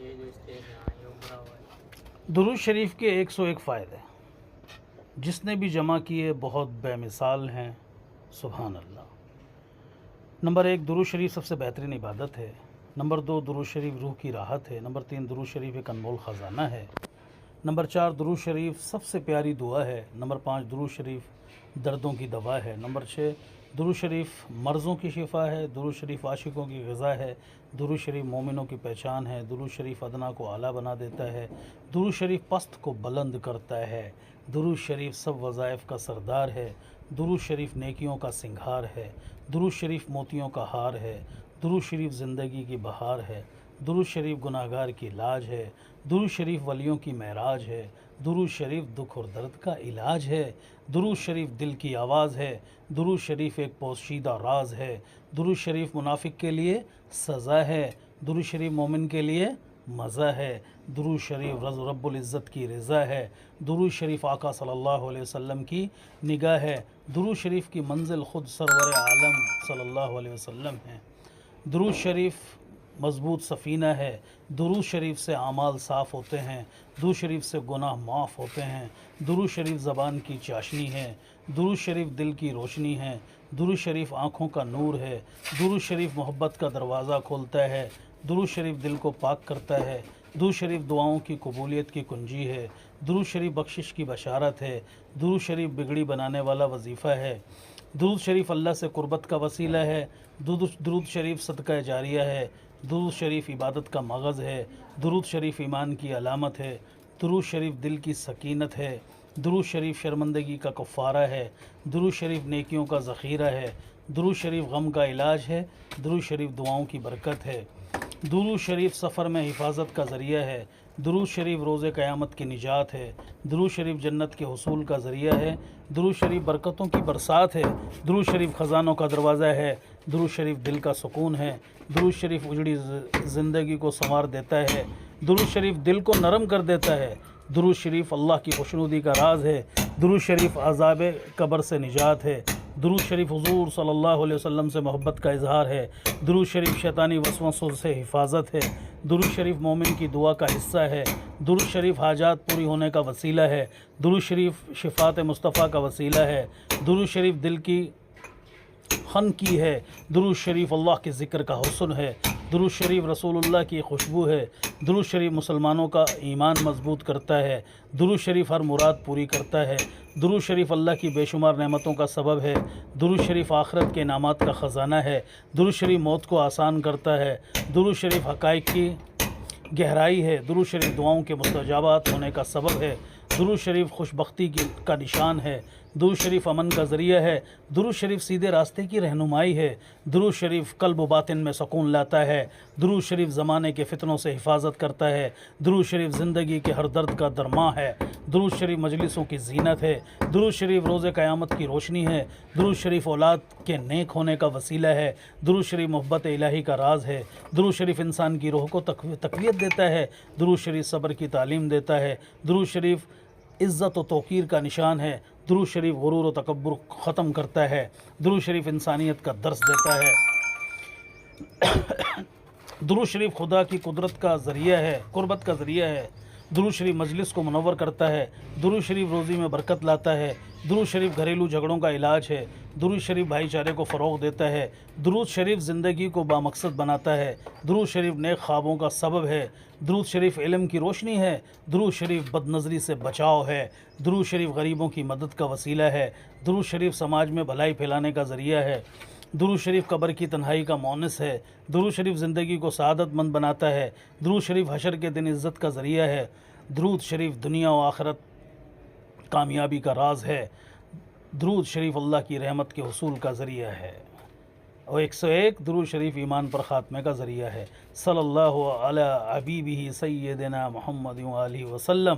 یہ جو اسٹیج ہے یہ ابھرا ہوا ہے۔ درود شریف کے 101 فائدے جس نے بھی جمع کیے بہت بے مثال ہیں، سبحان اللہ۔ نمبر 1، درود شریف سب سے بہترین عبادت ہے۔ نمبر 2، درود شریف روح کی راحت ہے۔ نمبر 3، درود شریف ایک انمول خزانہ ہے۔ نمبر 4، درود شریف سب سے پیاری دعا ہے۔ نمبر 5، درود شریف دردوں کی دوا ہے۔ نمبر 6، درود شریف مرضوں کی شفا ہے۔ درود شریف عاشقوں کی غذا ہے۔ درود شریف مومنوں کی پہچان ہے۔ درود شریف ادنا کو اعلیٰ بنا دیتا ہے۔ درود شریف پست کو بلند کرتا ہے۔ درود شریف سب وظائف کا سردار ہے۔ درود شریف نیکیوں کا سنگھار ہے۔ درود شریف موتیوں کا ہار ہے۔ درود شریف زندگی کی بہار ہے۔ درود شریف گناہگار کی لاج ہے۔ درود شریف ولیوں کی معراج ہے۔ درود شریف دکھ اور درد کا علاج ہے۔ درود شریف دل کی آواز ہے۔ درود شریف ایک پوشیدہ راز ہے۔ درود شریف منافق کے لیے سزا ہے۔ درود شریف مومن کے لیے مزہ ہے۔ درود شریف رب العزت کی رضا ہے۔ درود شریف آقا صلی اللہ علیہ وسلم کی نگاہ ہے۔ درود شریف کی منزل خود سرور عالم صلی اللہ علیہ وسلم ہے۔ درود شریف مضبوط سفینہ ہے۔ درود شریف سے اعمال صاف ہوتے ہیں۔ درود شریف سے گناہ معاف ہوتے ہیں۔ درود شریف زبان کی چاشنی ہے۔ درود شریف دل کی روشنی ہے۔ درود شریف آنکھوں کا نور ہے۔ درود شریف محبت کا دروازہ کھولتا ہے۔ درود شریف دل کو پاک کرتا ہے۔ درود شریف دعاؤں کی قبولیت کی کنجی ہے۔ درود شریف بخشش کی بشارت ہے۔ درود شریف بگڑی بنانے والا وظیفہ ہے۔ درود شریف اللہ سے قربت کا وسیلہ ہے۔ درود شریف صدقہ جاریہ ہے۔ درود شریف عبادت کا مغز ہے۔ درود شریف ایمان کی علامت ہے۔ درود شریف دل کی سکینت ہے۔ درود شریف شرمندگی کا کفارہ ہے۔ درود شریف نیکیوں کا ذخیرہ ہے۔ درود شریف غم کا علاج ہے۔ درود شریف دعاؤں کی برکت ہے۔ درود شریف سفر میں حفاظت کا ذریعہ ہے۔ درود شریف روز قیامت کی نجات ہے۔ درود شریف جنت کے حصول کا ذریعہ ہے۔ درود شریف برکتوں کی برسات ہے۔ درود شریف خزانوں کا دروازہ ہے۔ درود شریف دل کا سکون ہے۔ درود شریف اجڑی زندگی کو سنوار دیتا ہے۔ درود شریف دل کو نرم کر دیتا ہے۔ درود شریف اللہ کی خوشنودی کا راز ہے۔ درود شریف عذاب قبر سے نجات ہے۔ درود شریف حضور صلی اللہ علیہ وسلم سے محبت کا اظہار ہے۔ درود شریف شیطانی وسوسوں سے حفاظت ہے۔ درود شریف مومن کی دعا کا حصہ ہے۔ درود شریف حاجات پوری ہونے کا وسیلہ ہے۔ درود شریف شفاعت مصطفیٰ کا وسیلہ ہے۔ درود شریف دل کی خن کی ہے۔ درود شریف اللہ کے ذکر کا حسن ہے۔ درود شریف رسول اللہ کی خوشبو ہے۔ درود شریف مسلمانوں کا ایمان مضبوط کرتا ہے۔ درود شریف ہر مراد پوری کرتا ہے۔ درود شریف اللہ کی بے شمار نعمتوں کا سبب ہے۔ درود شریف آخرت کے انعامات کا خزانہ ہے۔ درود شریف موت کو آسان کرتا ہے۔ درود شریف حقائق کی گہرائی ہے۔ درود شریف دعاؤں کے مستجابات ہونے کا سبب ہے۔ درود شریف خوشبختی کا نشان ہے۔ درود شریف امن کا ذریعہ ہے۔ درود شریف سیدھے راستے کی رہنمائی ہے۔ درود شریف قلب و باطن میں سکون لاتا ہے۔ درود شریف زمانے کے فتنوں سے حفاظت کرتا ہے۔ درود شریف زندگی کے ہر درد کا درماں ہے۔ درود شریف مجلسوں کی زینت ہے۔ درود شریف روز قیامت کی روشنی ہے۔ درود شریف اولاد کے نیک ہونے کا وسیلہ ہے۔ درود شریف محبت الہی کا راز ہے۔ درود شریف انسان کی روح کو تقویت دیتا ہے۔ درود شریف صبر کی تعلیم دیتا ہے۔ درود شریف عزت و توقیر کا نشان ہے۔ درود شریف غرور و تکبر ختم کرتا ہے۔ درود شریف انسانیت کا درس دیتا ہے۔ درود شریف خدا کی قربت کا ذریعہ ہے۔ درود شریف مجلس کو منور کرتا ہے۔ درود شریف روزی میں برکت لاتا ہے۔ درود شریف گھریلو جھگڑوں کا علاج ہے۔ درود شریف بھائی چارے کو فروغ دیتا ہے۔ درود شریف زندگی کو بامقصد بناتا ہے۔ درود شریف نیک خوابوں کا سبب ہے۔ درود شریف علم کی روشنی ہے۔ درود شریف بد نظری سے بچاؤ ہے۔ درود شریف غریبوں کی مدد کا وسیلہ ہے۔ درود شریف سماج میں بھلائی پھیلانے کا ذریعہ ہے۔ درود شریف قبر کی تنہائی کا مونس ہے۔ درود شریف زندگی کو سعادت مند بناتا ہے۔ درود شریف حشر کے دن عزت کا ذریعہ ہے۔ درود شریف دنیا و آخرت کامیابی کا راز ہے۔ درود شریف اللہ کی رحمت کے حصول کا ذریعہ ہے۔ اور 101 درود شریف ایمان پر خاتمے کا ذریعہ ہے۔ صلی اللہ علی حبیبہ سیدنا محمد و آلہ وسلم۔